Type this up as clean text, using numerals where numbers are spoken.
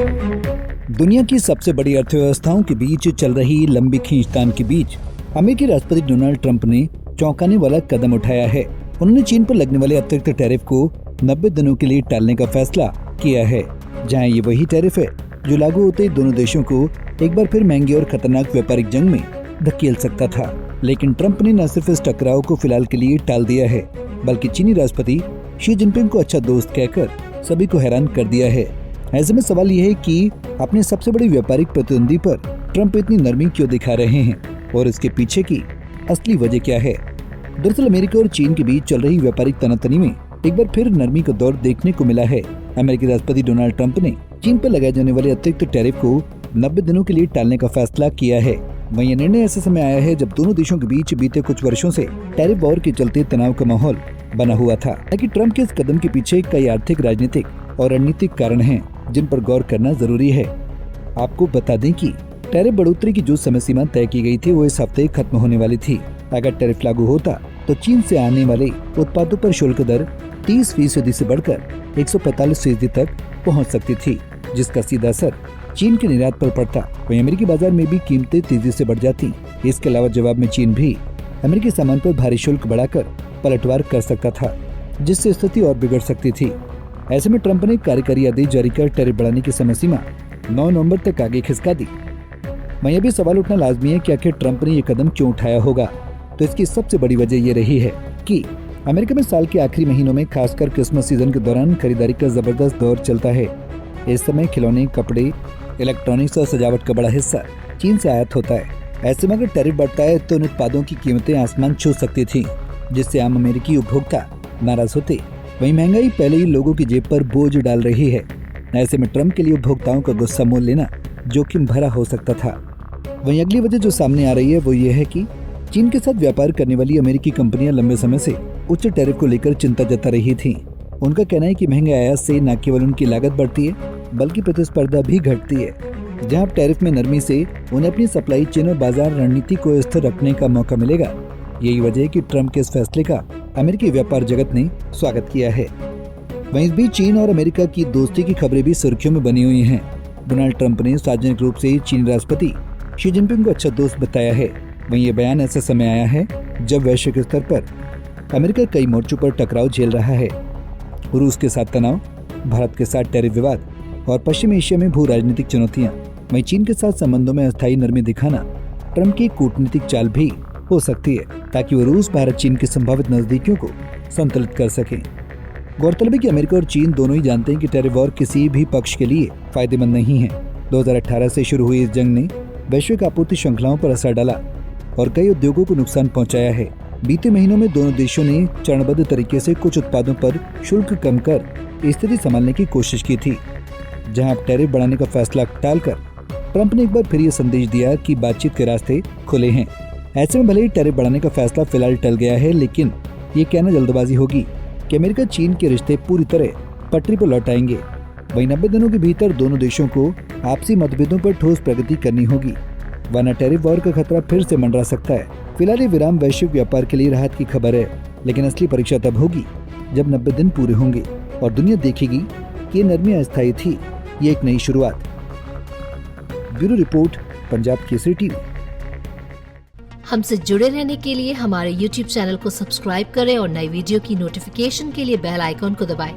दुनिया की सबसे बड़ी अर्थव्यवस्थाओं के बीच चल रही लंबी खींचतान के बीच अमेरिकी राष्ट्रपति डोनाल्ड ट्रंप ने चौंकाने वाला कदम उठाया है। उन्होंने चीन पर लगने वाले अतिरिक्त टैरिफ को 90 दिनों के लिए टालने का फैसला किया है, जहां ये वही टैरिफ है जो लागू होते ही दोनों देशों को एक बार फिर महंगी और खतरनाक व्यापारिक जंग में धकेल सकता था। लेकिन ट्रंप ने न सिर्फ इस टकराव को फिलहाल के लिए टाल दिया है, बल्कि चीनी राष्ट्रपति शी जिनपिंग को अच्छा दोस्त कहकर सभी को हैरान कर दिया है। ऐसे में सवाल यह है कि अपने सबसे बड़े व्यापारिक प्रतिद्वंदी पर ट्रंप इतनी नरमी क्यों दिखा रहे हैं और इसके पीछे की असली वजह क्या है। दरअसल अमेरिका और चीन के बीच चल रही व्यापारिक तनातनी में एक बार फिर नरमी का दौर देखने को मिला है। अमेरिकी राष्ट्रपति डोनाल्ड ट्रंप ने चीन पर लगाए जाने वाले अतिरिक्त टैरिफ को 90 दिनों के लिए टालने का फैसला किया है। वहीं यह निर्णय ऐसे समय आया है जब दोनों देशों के बीच बीते कुछ वर्षों से टैरिफ वॉर के चलते तनाव का माहौल बना हुआ था। हालांकि ट्रंप के इस कदम के पीछे कई आर्थिक, राजनीतिक और रणनीतिक कारण हैं जिन पर गौर करना जरूरी है। आपको बता दें कि टैरिफ बढ़ोतरी की जो समय सीमा तय की गई थी वो इस हफ्ते खत्म होने वाली थी। अगर टैरिफ लागू होता तो चीन से आने वाले उत्पादों पर शुल्क दर 30% से बढ़कर 145% तक पहुंच सकती थी, जिसका सीधा असर चीन के निर्यात पर पड़ता। वहीं अमेरिकी बाजार में भी कीमतें तेजी से बढ़ जाती। इसके अलावा जवाब में चीन भी अमेरिकी सामान पर भारी शुल्क बढ़ाकर पलटवार कर सकता था, जिससे स्थिति और बिगड़ सकती थी। ऐसे में ट्रंप ने कार्यकारी आदेश जारी कर टैरिफ बढ़ाने की समय सीमा 9 नवंबर तक आगे खिसका दी। वहीं भी सवाल उठना लाजमी है कि आखिर ट्रंप ने ये कदम क्यों उठाया होगा। तो इसकी सबसे बड़ी वजह ये रही है कि अमेरिका में साल के आखिरी महीनों में खासकर क्रिसमस सीजन के दौरान खरीदारी का जबरदस्त दौर चलता है। इस समय खिलौने, कपड़े, इलेक्ट्रॉनिक्स और सजावट का बड़ा हिस्सा चीन से आयात होता है। ऐसे में अगर टैरिफ बढ़ता है तो उन उत्पादों की कीमतें आसमान छू सकती थी, जिससे आम अमेरिकी उपभोक्ता नाराज होते। वहीं महंगाई पहले ही लोगों की जेब पर बोझ डाल रही है। ऐसे में ट्रंप के लिए उपभोक्ताओं का गुस्सा मोल लेना जोखिम भरा हो सकता था। वहीं अगली वजह जो सामने आ रही है वो ये है कि चीन के साथ व्यापार करने वाली अमेरिकी कंपनियां लंबे समय से उच्च टैरिफ को लेकर चिंता जता रही थी। उनका कहना है कि महंगे आयात से न केवल उनकी लागत बढ़ती है बल्कि प्रतिस्पर्धा भी घटती है। जहां टैरिफ में नरमी से उन्हें अपनी सप्लाई चेन और बाजार रणनीति को स्थिर रखने का मौका मिलेगा। यही वजह है कि ट्रंप के इस फैसले का अमेरिकी व्यापार जगत ने स्वागत किया है। वहीं इस बीच चीन और अमेरिका की दोस्ती की खबरें भी सुर्खियों में बनी हुई हैं। डोनाल्ड ट्रंप ने सार्वजनिक रूप से चीनी राष्ट्रपति शी जिनपिंग को अच्छा दोस्त बताया है। वहीं ये बयान ऐसे समय आया है जब वैश्विक स्तर पर अमेरिका कई मोर्चों पर टकराव झेल रहा है। रूस के साथ तनाव, भारत के साथ टैरिफ विवाद और पश्चिम एशिया में भू राजनीतिक चुनौतियां। वहीं चीन के साथ संबंधों में अस्थायी नरमी दिखाना ट्रंप की कूटनीतिक चाल भी हो सकती है, ताकि वो रूस, भारत, चीन की संभावित नजदीकियों को संतुलित कर सकें। गौरतलब है कि अमेरिका और चीन दोनों ही जानते हैं कि टैरिफ वॉर किसी भी पक्ष के लिए फायदेमंद नहीं है। 2018 से शुरू हुई इस जंग ने वैश्विक आपूर्ति श्रृंखलाओं पर असर डाला और कई उद्योगों को नुकसान पहुंचाया है। बीते महीनों में दोनों देशों ने चरणबद्ध तरीके से कुछ उत्पादों पर शुल्क कम कर स्थिति संभालने की कोशिश की थी। जहां टैरिफ बढ़ाने का फैसला टालकर ट्रंप ने एक बार फिर ये संदेश दिया कि बातचीत के रास्ते खुले हैं। ऐसे में भले ही टैरिफ बढ़ाने का फैसला फिलहाल टल गया है, लेकिन ये कहना जल्दबाजी होगी कि अमेरिका चीन के रिश्ते पूरी तरह पटरी पर लौट आएंगे। वहीं 90 दिनों के भीतर दोनों देशों को आपसी मतभेदों पर ठोस प्रगति करनी होगी, वरना टैरिफ वॉर का खतरा फिर से मंडरा सकता है। फिलहाल ये विराम वैश्विक व्यापार के लिए राहत की खबर है, लेकिन असली परीक्षा तब होगी जब 90 दिन पूरे होंगे और दुनिया देखेगी कि ये नरमी अस्थायी थी, ये एक नई शुरुआत। Bureau report, Punjab Kesari TV. हमसे जुड़े रहने के लिए हमारे YouTube चैनल को सब्सक्राइब करें और नई वीडियो की नोटिफिकेशन के लिए बेल आइकॉन को दबाएं।